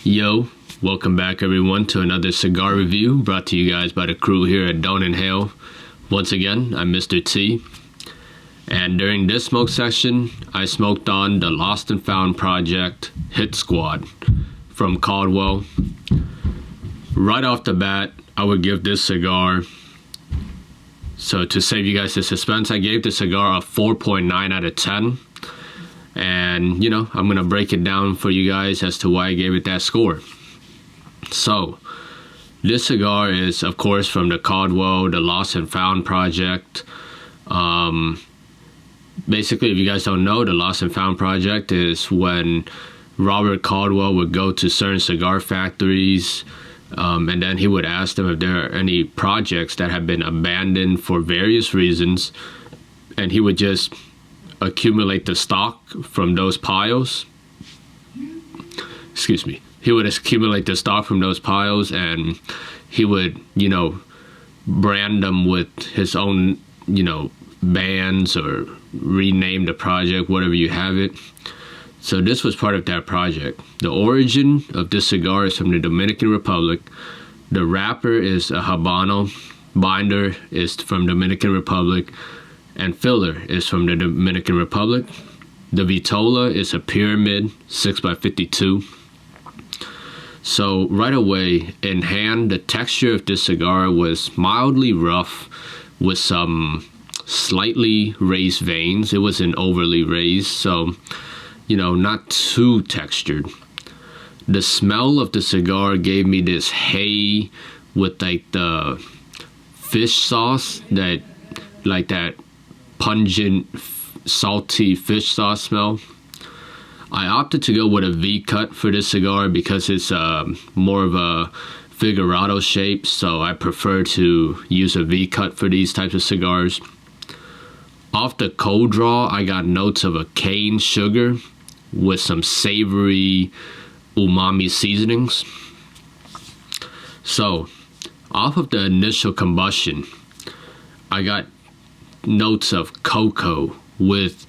Yo, welcome back everyone to another cigar review brought to you guys by the crew here at Don't Inhale. Once again, I'm Mr. T. And during this smoke session, I smoked on the Lost and Found Project Hit Squad from Caldwell. Right off the bat, I would give this cigar, so to save you guys the suspense, I gave the cigar a 4.9 out of 10. And, I'm going to break it down for you guys as to why I gave it that score. So, this cigar is, of course, from the Caldwell, the Lost and Found Project. Basically, if you guys don't know, the Lost and Found Project is when Robert Caldwell would go to certain cigar factories, and then he would ask them if there are any projects that have been abandoned for various reasons, and he would just accumulate the stock from those piles. He would accumulate the stock from those piles, and he would, brand them with his own, bands, or rename the project, whatever you have it. So this was part of that project. The origin of this cigar is from the Dominican Republic. The wrapper is a Habano, binder is from Dominican Republic, and filler is from the Dominican Republic. The vitola is a Pyramide 6x52. So right away, in hand, the texture of this cigar was mildly rough with some slightly raised veins. It wasn't overly raised, so, not too textured. The smell of the cigar gave me this hay with like the fish sauce, that pungent, salty fish sauce smell. I opted to go with a V-cut for this cigar because it's more of a figurado shape, so I prefer to use a V-cut for these types of cigars. Off the cold draw, I got notes of a cane sugar with some savory umami seasonings. So, off of the initial combustion, I got notes of cocoa with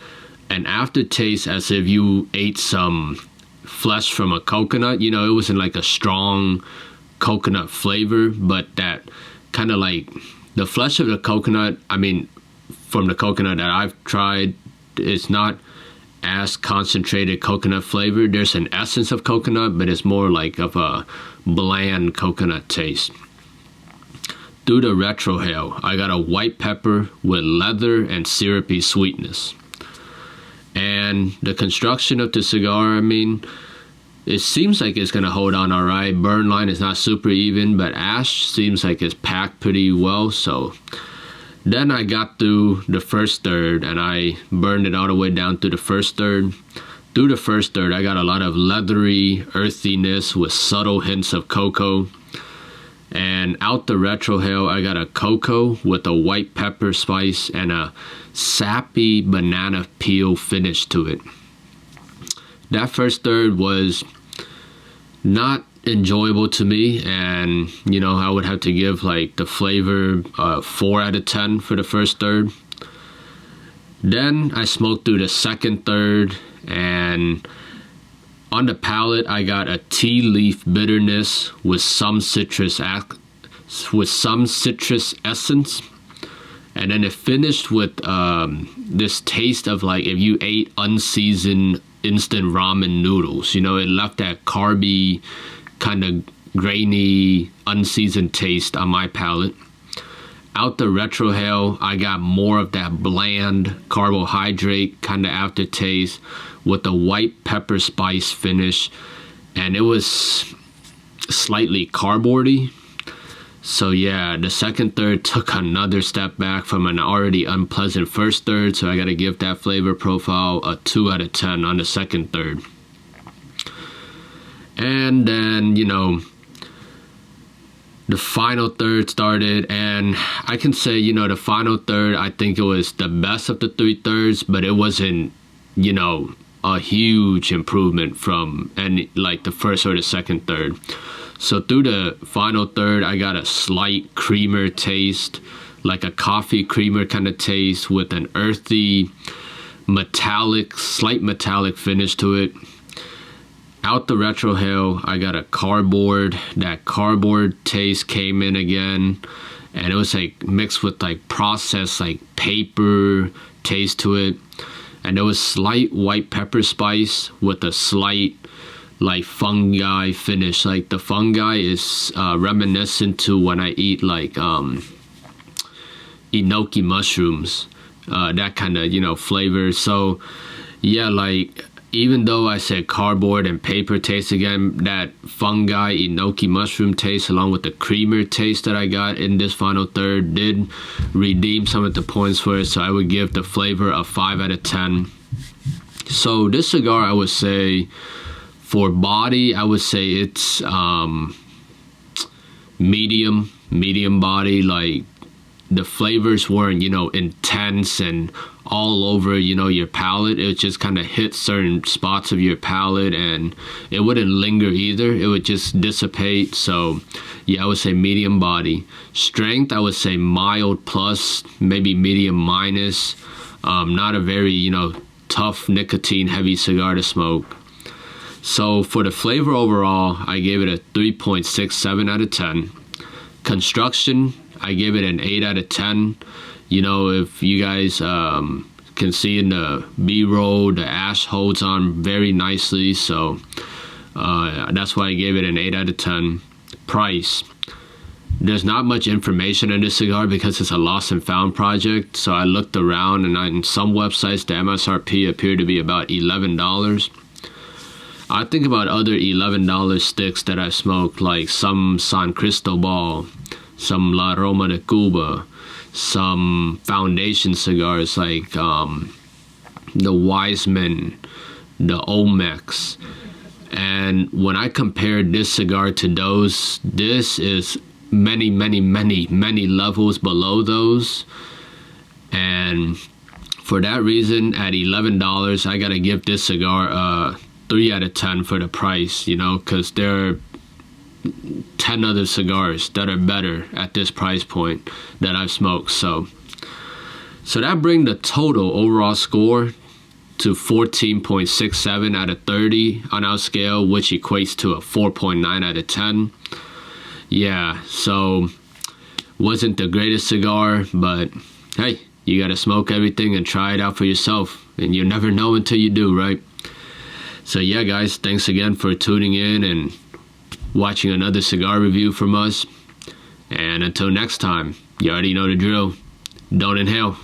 an aftertaste as if you ate some flesh from a coconut. It wasn't like a strong coconut flavor, but that kind of like the flesh of the coconut, from the coconut that I've tried, it's not as concentrated coconut flavor. There's an essence of coconut, but it's more like of a bland coconut taste. Through the retrohale, I got a white pepper with leather and syrupy sweetness. And the construction of the cigar, it seems like it's going to hold on all right. Burn line is not super even, but ash seems like it's packed pretty well. So then I got through the first third, and I burned it all the way down through the first third. Through the first third, I got a lot of leathery earthiness with subtle hints of cocoa. And out the retrohale, I got a cocoa with a white pepper spice and a sappy banana peel finish to it. That first third was not enjoyable to me, and I would have to give the flavor 4 out of 10 for the first third. Then I smoked through the second third, and on the palate, I got a tea leaf bitterness with some citrus essence, and then it finished with this taste of if you ate unseasoned instant ramen noodles. It left that carby, kind of grainy, unseasoned taste on my palate. Out the retrohale, I got more of that bland carbohydrate kind of aftertaste with the white pepper spice finish, and it was slightly cardboardy. So yeah, the second third took another step back from an already unpleasant first third, so I gotta give that flavor profile a 2 out of 10 on the second third. And then, the final third started, and I can say, the final third, I think it was the best of the 3 thirds, but it wasn't, a huge improvement from the first or the second third. So through the final third, I got a slight creamer taste, like a coffee creamer kind of taste with an earthy, slight metallic finish to it. out the retrohale, I got a cardboard. That cardboard taste came in again, and it was like mixed with like processed like paper taste to it, and there was slight white pepper spice with a slight like fungi finish. Like the fungi is reminiscent to when I eat like enoki mushrooms, that kind of, you know, flavor. So yeah, like even though I said cardboard and paper taste again, that fungi enoki mushroom taste along with the creamer taste that I got in this final third did redeem some of the points for it. So I would give the flavor a 5 out of 10. So this cigar, I would say for body, I would say it's medium body. Like the flavors weren't, you know, intense and all over, you know, your palate. It just kind of hit certain spots of your palate, and it wouldn't linger either. It would just dissipate. So yeah, I would say medium body. Strength, I would say mild plus, maybe medium minus. Not a very, you know, tough nicotine heavy cigar to smoke. So for the flavor overall, I gave it a 3.67 out of 10. Construction, I gave it an 8 out of 10. You know, if you guys can see in the B-roll, the ash holds on very nicely. So that's why I gave it an 8 out of 10. Price. There's not much information in this cigar because it's a lost and found project. So I looked around, and on some websites, the MSRP appeared to be about $11. I think about other $11 sticks that I smoked, like some San Cristobal, some La Roma de Cuba, some foundation cigars like the Wiseman, the Olmecs. And when I compared this cigar to those, this is many levels below those. And for that reason, at $11, I gotta give this cigar a 3 out of 10 for the price, you know, because there are 10 other cigars that are better at this price point that I've smoked. So that brings the total overall score to 14.67 out of 30 on our scale, which equates to a 4.9 out of 10. Yeah, so wasn't the greatest cigar, but hey, you gotta smoke everything and try it out for yourself, and you never know until you do, right? So yeah, guys, thanks again for tuning in and watching another cigar review from us. And until next time, you already know the drill. Don't inhale.